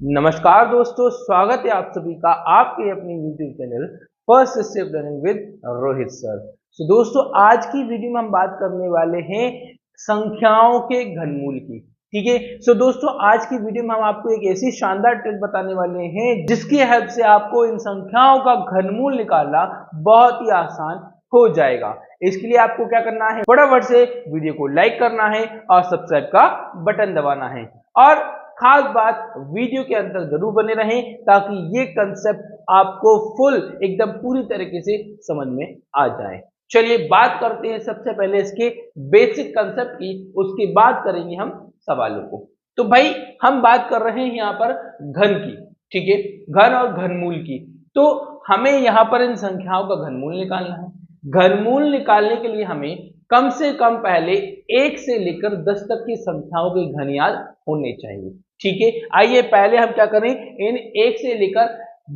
नमस्कार दोस्तों, स्वागत है आप सभी का आपके अपने YouTube channel first step learning with Rohit sir. तो दोस्तों, आज की वीडियो में हम बात करने वाले हैं संख्याओं के घनमूल की। ठीक है। सो दोस्तों, आज की वीडियो में हम आपको एक ऐसी शानदार ट्रिक बताने वाले हैं जिसकी हेल्प से आपको इन संख्याओं का घनमूल निकालना बहुत ही आसान हो जाएगा। इसके लिए आपको क्या करना है, फटाफट से वीडियो को लाइक करना है और सब्सक्राइब का बटन दबाना है। और खास बात, वीडियो के अंदर जरूर बने रहें ताकि ये कंसेप्ट आपको फुल एकदम पूरी तरीके से समझ में आ जाए। चलिए बात करते हैं सबसे पहले इसके बेसिक कंसेप्ट की, उसके बाद करेंगे हम सवालों को। तो भाई, हम बात कर रहे हैं यहाँ पर घन की। ठीक है, घन और घनमूल की। तो हमें यहाँ पर इन संख्याओं का घनमूल निकालना है। घनमूल निकालने के लिए हमें कम से कम पहले 1 से लेकर 10 तक की संख्याओं के घन याद होने चाहिए। ठीक है, आइए पहले हम क्या करें, इन 1 से लेकर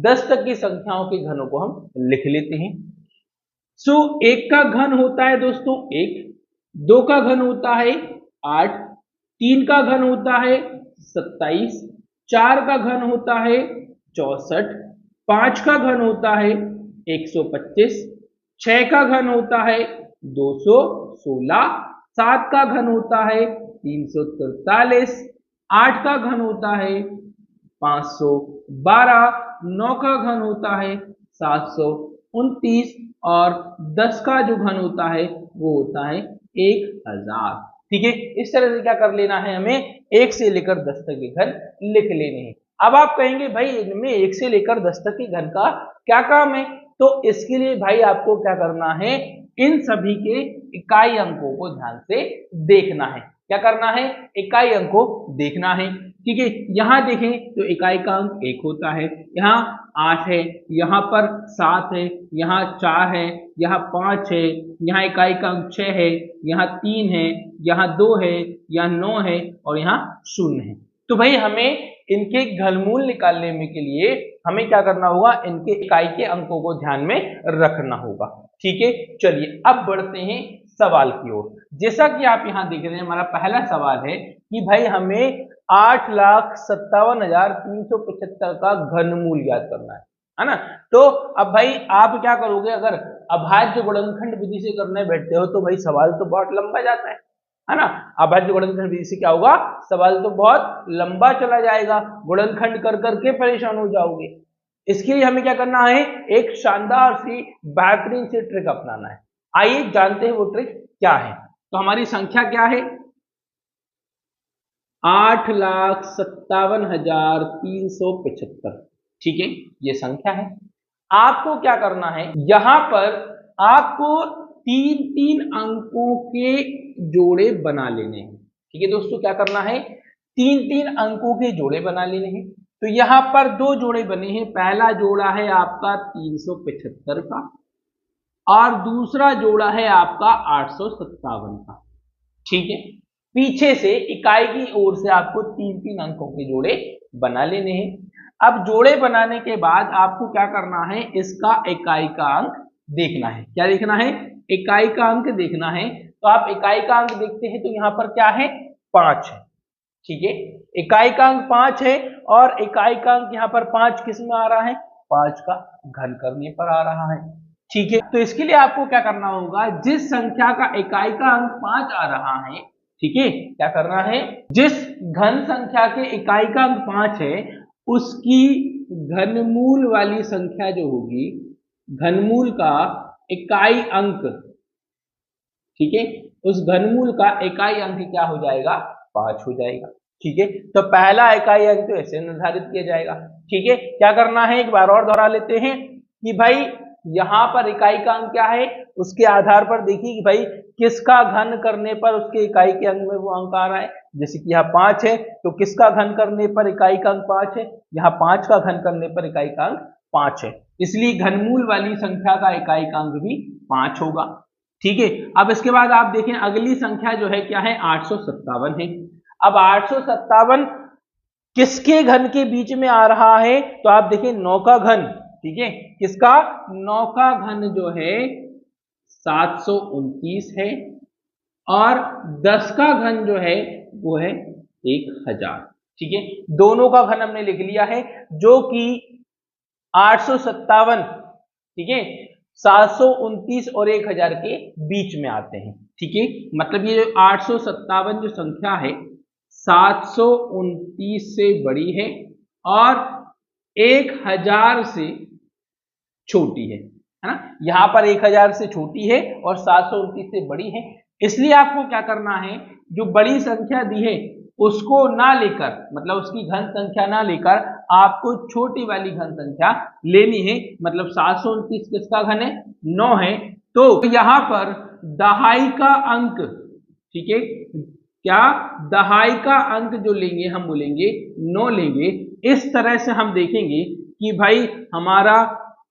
10 तक की संख्याओं के घनों को हम लिख लेते हैं। सो 1 का घन होता है दोस्तों 1, 2 का घन होता है 8, 3 का घन होता है 27, 4 का घन होता है 64, 5 का घन होता है 125, 6 का घन होता है 216, 7 का घन होता है 343, 8 का घन होता है 512, 9 का घन होता है 729 और 10 का जो घन होता है वो होता है 1000। ठीक है, इस तरह से क्या कर लेना है, हमें 1 से लेकर 10 तक के घन लिख लेने हैं। अब आप कहेंगे भाई, इनमें 1 से लेकर 10 तक के घन का क्या काम है? तो इसके लिए भाई आपको क्या करना है, इन सभी के इकाई अंकों को ध्यान से देखना है। क्या करना है, इकाई अंक को देखना है। ठीक है, यहां देखें तो इकाई का अंक 1 होता है, यहाँ 8 है, यहाँ पर 7 है, यहाँ 4 है, यहाँ 5 है, यहाँ इकाई का अंक 6 है, यहाँ 3 है, यहाँ 2 है, यहाँ 9 है और यहाँ 0 है। तो भाई हमें इनके घनमूल निकालने में के लिए हमें क्या करना होगा, इनके इकाई के अंकों को ध्यान में रखना होगा। ठीक है, चलिए अब बढ़ते हैं सवाल की ओर। जैसा कि आप यहाँ देख रहे हैं, हमारा पहला सवाल है कि भाई हमें 8,57,375 का घनमूल ज्ञात करना है ना। तो अब भाई आप क्या करोगे, अगर अभाज्य गुणनखंड विधि से करने बैठते हो तो भाई सवाल तो बहुत लंबा जाता है ना। अभाज्य गुणनखंड विधि से क्या होगा, सवाल तो बहुत लंबा चला जाएगा, गुणनखंड कर करके परेशान हो जाओगे। इसके लिए हमें क्या करना है, एक शानदार सी बेहतरीन सी ट्रिक अपनाना है। आइए जानते हैं वो ट्रिक क्या है। तो हमारी संख्या क्या है, 8,57,375। ठीक है, ये संख्या है। आपको क्या करना है, यहां पर आपको 3-3 अंकों के जोड़े बना लेने हैं। ठीक है दोस्तों, क्या करना है, 3-3 अंकों के जोड़े बना लेने हैं। तो यहां पर 2 जोड़े बने हैं। पहला जोड़ा है आपका 375 का और दूसरा जोड़ा है आपका 857 का। ठीक है, पीछे से इकाई की ओर से आपको 3-3 अंकों के जोड़े बना लेने हैं। अब जोड़े बनाने के बाद आपको क्या करना है, इसका इकाई का अंक देखना है। क्या देखना है, इकाई का अंक देखना है। तो आप इकाई का अंक देखते हैं तो यहाँ पर क्या है, 5 है। ठीक है, इकाई का अंक 5 है और इकाई का अंक यहाँ पर 5 किस में आ रहा है, 5 का घन करने पर आ रहा है। ठीक है, तो इसके लिए आपको क्या करना होगा, जिस संख्या का इकाई का अंक 5 आ रहा है, ठीक है, क्या करना है, जिस घन संख्या के इकाई का अंक 5 है उसकी घनमूल वाली संख्या जो होगी, घनमूल का इकाई अंक, ठीक है, उस घनमूल का इकाई अंक क्या हो जाएगा, 5 हो जाएगा। ठीक है, तो पहला इकाई अंक तो ऐसे निर्धारित किया जाएगा। ठीक है, क्या करना है, एक बार और दोहरा लेते हैं कि भाई यहां पर इकाई का अंक क्या है, उसके आधार पर देखिए कि भाई किसका घन करने पर उसके इकाई के अंक में वो अंक आ रहा है। जैसे कि यहाँ 5 है तो किसका घन करने पर इकाई का अंक 5 है, यहाँ 5 का घन करने पर इकाई का अंक 5 है, इसलिए घनमूल वाली संख्या का इकाई का अंक भी 5 होगा। ठीक है, अब इसके बाद आप देखें अगली संख्या जो है क्या है, 857 है। अब 857 किसके घन के बीच में आ रहा है, तो आप देखिए 9 का घन। ठीक है, किसका, 9 का घन जो है 729 है और 10 का घन जो है वो है 1000। ठीक है, दोनों का घन हमने लिख लिया है जो कि 857, ठीक है, 729 और 1000 के बीच में आते हैं। ठीक है, मतलब ये 857 जो संख्या है 729 से बड़ी है और 1000 से छोटी है ना। यहां पर 1000 से छोटी है और 729 से बड़ी है, इसलिए आपको क्या करना है, जो बड़ी संख्या दी है उसको ना लेकर, मतलब उसकी घन संख्या ना लेकर आपको छोटी वाली घन संख्या लेनी है। मतलब 729 किसका घन है, 9 है, तो यहां पर दहाई का अंक, ठीक है, क्या दहाई का अंक जो लेंगे हम बोलेंगे 9 लेंगे। इस तरह से हम देखेंगे कि भाई हमारा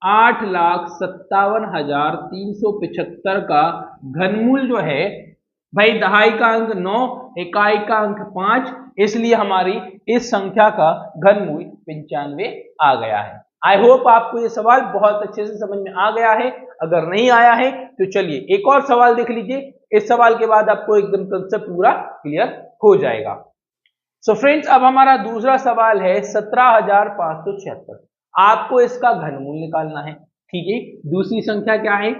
8,57,375 का घनमूल जो है, भाई दहाई का अंक 9, इकाई का अंक 5, इसलिए हमारी इस संख्या का घनमूल 95 आ गया है। आई होप आपको ये सवाल बहुत अच्छे से समझ में आ गया है। अगर नहीं आया है तो चलिए एक और सवाल देख लीजिए, इस सवाल के बाद आपको एकदम कंसेप्ट पूरा क्लियर हो जाएगा। सो फ्रेंड्स, अब हमारा दूसरा सवाल है 17,576। आपको इसका घनमूल निकालना है। ठीक है, दूसरी संख्या क्या है,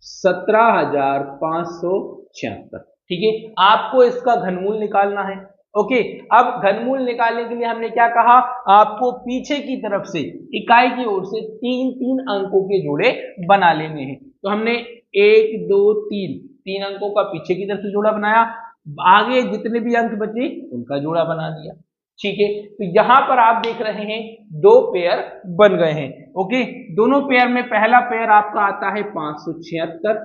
17,576। ठीक है, आपको इसका घनमूल निकालना है। ओके, अब घनमूल निकालने के लिए हमने क्या कहा, आपको पीछे की तरफ से इकाई की ओर से 3 अंकों के जोड़े बना लेने हैं। तो हमने 1 2 3 अंकों का पीछे की तरफ से जोड़ा बनाया, आगे जितने भी अंक बचे उनका जोड़ा बना दिया। ठीक है, तो यहां पर आप देख रहे हैं 2 पेयर बन गए हैं। ओके, दोनों पेयर में पहला पेयर आपका आता है 576,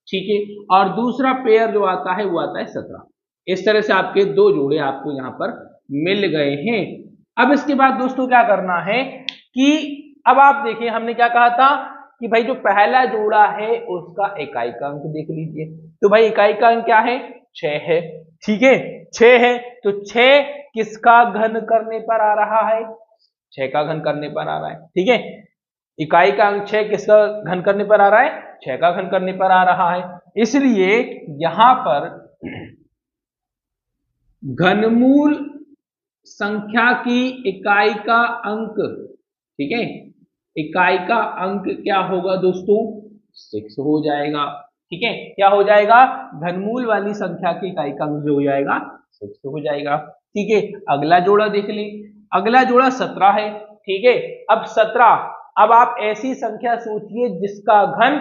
ठीक है, और दूसरा पेयर जो आता है वो आता है 17। इस तरह से आपके 2 जोड़े आपको यहां पर मिल गए हैं। अब इसके बाद दोस्तों क्या करना है कि अब आप देखिए हमने क्या कहा था कि भाई जो पहला जोड़ा है उसका इकाई का अंक देख लीजिए। तो भाई इकाई का अंक क्या है, 6 है। ठीक है, 6 है, तो 6 किसका घन करने पर आ रहा है, 6 का घन करने पर आ रहा है। ठीक है, इकाई का अंक 6 किसका घन करने पर आ रहा है, 6 का घन करने पर आ रहा है, इसलिए यहां पर घनमूल संख्या की इकाई का अंक, ठीक है, इकाई का अंक क्या होगा दोस्तों, 6 हो जाएगा। ठीक है, क्या हो जाएगा, घनमूल वाली संख्या की इकाई का अंक जो हो जाएगा 6 हो जाएगा। ठीक है, अगला जोड़ा देख ले, अगला जोड़ा 17 है। ठीक है, अब 17, अब आप ऐसी संख्या सोचिए जिसका घन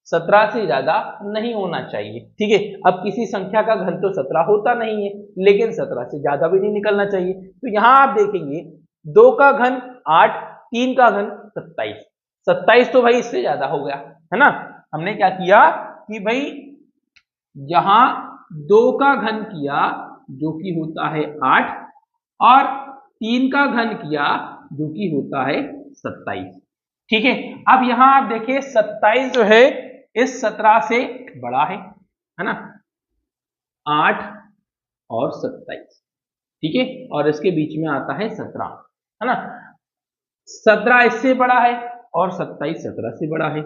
17 से ज्यादा नहीं होना चाहिए। ठीक है, अब किसी संख्या का घन तो 17 होता नहीं है, लेकिन 17 से ज्यादा भी नहीं निकलना चाहिए। तो यहां आप देखेंगे 2 का घन 8, 3 का घन 27, 27 तो भाई इससे ज्यादा हो गया है ना। हमने क्या किया कि भाई यहां 2 का घन किया जो कि होता है 8 और 3 का घन किया जो कि होता है 27। ठीक है, अब यहां आप देखिए 27 जो है इस 17 से बड़ा है ना, 8 और 27। ठीक है, और इसके बीच में आता है 17, है ना, 17 इससे बड़ा है और 27 17 से बड़ा है।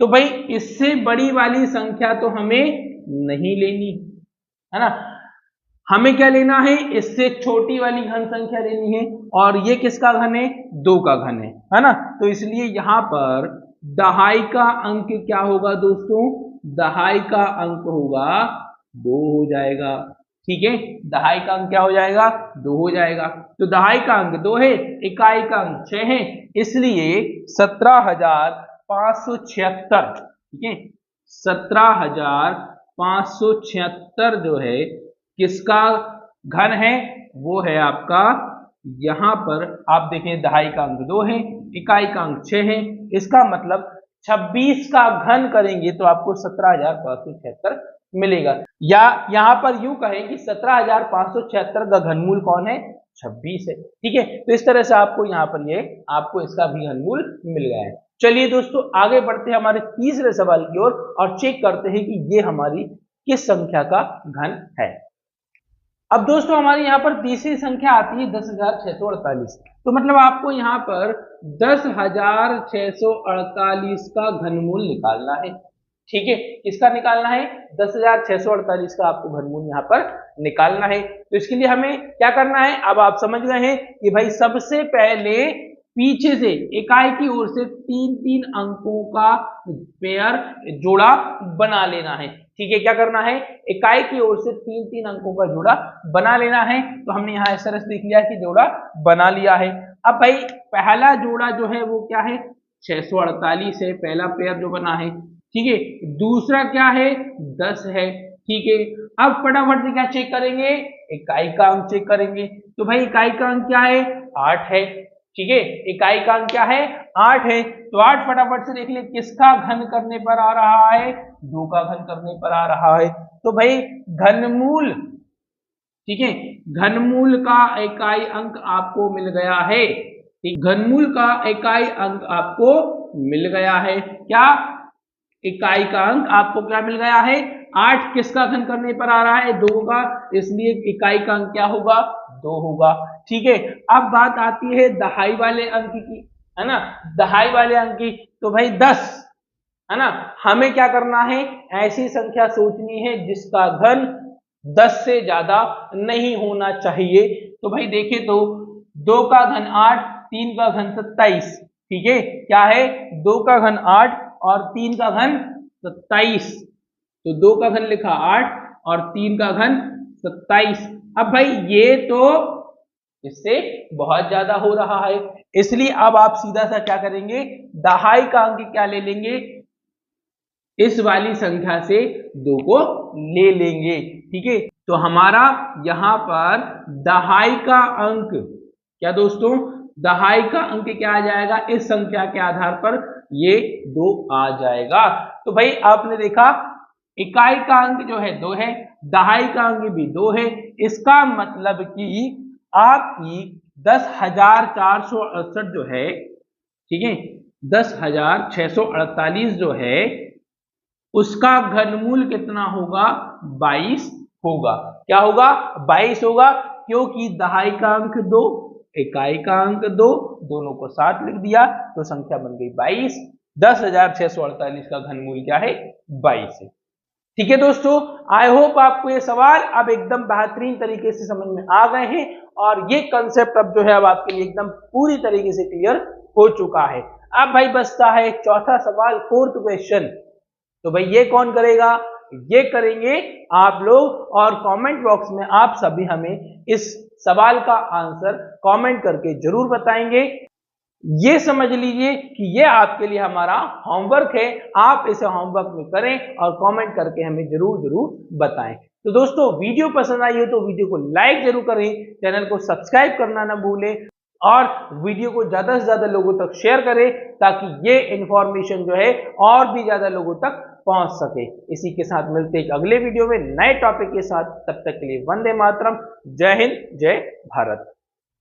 तो भाई इससे बड़ी वाली संख्या तो हमें नहीं लेनी, है ना, हमें क्या लेना है, इससे छोटी वाली घन संख्या लेनी है, और ये किसका घन है, 2 का घन है ना। तो इसलिए यहां पर दहाई का अंक क्या होगा दोस्तों, दहाई का अंक होगा 2 हो जाएगा। ठीक है, दहाई का अंक क्या हो जाएगा, 2 हो जाएगा। तो दहाई का अंक 2 है, इकाई का अंक 6 है, इसलिए 17,576, ठीक है, 17,576 जो है किसका घन है, वो है आपका, यहां पर आप देखें दहाई का अंक 2 है, इकाई का अंक 6 है, इसका मतलब 26 का घन करेंगे तो आपको 17,576 मिलेगा। या यहां पर यूं कहें कि 17,576 का घनमूल कौन है, 26 है। ठीक है, तो इस तरह से आपको यहां पर ये आपको इसका भी घनमूल मिल गया है। चलिए दोस्तों आगे बढ़ते हैं हमारे तीसरे सवाल की ओर और चेक करते हैं कि ये हमारी किस संख्या का घन है। अब दोस्तों हमारी यहाँ पर तीसरी संख्या आती है 10,648। तो मतलब आपको यहाँ पर 10,648 का घनमूल निकालना है। ठीक है, किसका निकालना है? 10,648 का आपको घनमूल यहाँ पर निकालना है। तो इसके लिए हमें क्या करना है, अब आप समझ गए हैं कि भाई सबसे पहले पीछे से इकाई की ओर से 3-3 अंकों का पेयर जोड़ा बना लेना है। ठीक है, क्या करना है? इकाई की ओर से 3-3 अंकों का जोड़ा बना लेना है। तो हमने यहाँ इस तरह से देख लिया कि जोड़ा बना लिया है। अब भाई पहला जोड़ा जो है वो क्या है? 648 है, पहला पेयर जो बना है। ठीक है, दूसरा क्या है? 10 है। ठीक है, अब फटाफट से क्या चेक करेंगे? इकाई का अंक चेक करेंगे। तो भाई इकाई का अंक क्या है? 8 है। ठीक है, इकाई का अंक क्या है? 8 है। तो 8 फटाफट से देख ले किसका घन करने पर आ रहा है? 2 का घन करने पर आ रहा है। तो भाई घनमूल, ठीक है, घनमूल का इकाई अंक आपको मिल गया है। घनमूल का इकाई अंक आपको मिल गया है। क्या? इकाई का अंक आपको क्या मिल गया है? 8 किसका घन करने पर आ रहा है? 2 का, इसलिए इकाई का अंक क्या होगा? 2 होगा। ठीक है, अब बात आती है दहाई वाले अंक की, है ना, दहाई वाले अंक की। तो भाई 10, है ना, हमें क्या करना है? ऐसी संख्या सोचनी है जिसका घन 10 से ज्यादा नहीं होना चाहिए। तो भाई देखें तो 2 का घन 8, 3 का घन 27। ठीक है, क्या है? 2 का घन 8 और 3 का घन 27। तो 2 का घन लिखा 8 और 3 का घन 27। अब भाई ये तो इससे बहुत ज्यादा हो रहा है, इसलिए अब आप सीधा सा क्या करेंगे? दहाई का अंक क्या ले लेंगे? इस वाली संख्या से 2 को ले लेंगे। ठीक है, तो हमारा यहां पर दहाई का अंक क्या दोस्तों? दहाई का अंक क्या आ जाएगा? इस संख्या के आधार पर ये 2 आ जाएगा। तो भाई आपने देखा इकाई का अंक जो है 2 है, दहाई का अंक भी 2 है। इसका मतलब कि आपकी 10,468 जो है, ठीक है, 10,648 जो है उसका घनमूल कितना होगा? 22 होगा। क्या होगा? 22 होगा, क्योंकि दहाई का अंक 2, इकाई का अंक 2, दोनों को साथ लिख दिया तो संख्या बन गई 22। 10,648 का घनमूल क्या है? 22 है। ठीक है दोस्तों, आई होप आपको ये सवाल अब एकदम बेहतरीन तरीके से समझ में आ गए हैं और ये कंसेप्ट अब जो है अब आपके लिए एकदम पूरी तरीके से क्लियर हो चुका है। अब भाई बचता है चौथा सवाल, 4th क्वेश्चन। तो भाई ये कौन करेगा? ये करेंगे आप लोग, और कमेंट बॉक्स में आप सभी हमें इस सवाल का आंसर कमेंट करके जरूर बताएंगे। ये समझ लीजिए कि ये आपके लिए हमारा होमवर्क है, आप इसे होमवर्क में करें और कमेंट करके हमें जरूर बताएं। तो दोस्तों वीडियो पसंद आई हो तो वीडियो को लाइक जरूर करें, चैनल को सब्सक्राइब करना ना भूलें और वीडियो को ज्यादा से ज्यादा लोगों तक शेयर करें ताकि ये इंफॉर्मेशन जो है और भी ज्यादा लोगों तक पहुंच सके। इसी के साथ मिलते हैं एक अगले वीडियो में नए टॉपिक के साथ, तब तक के लिए वंदे मातरम, जय हिंद, जय भारत।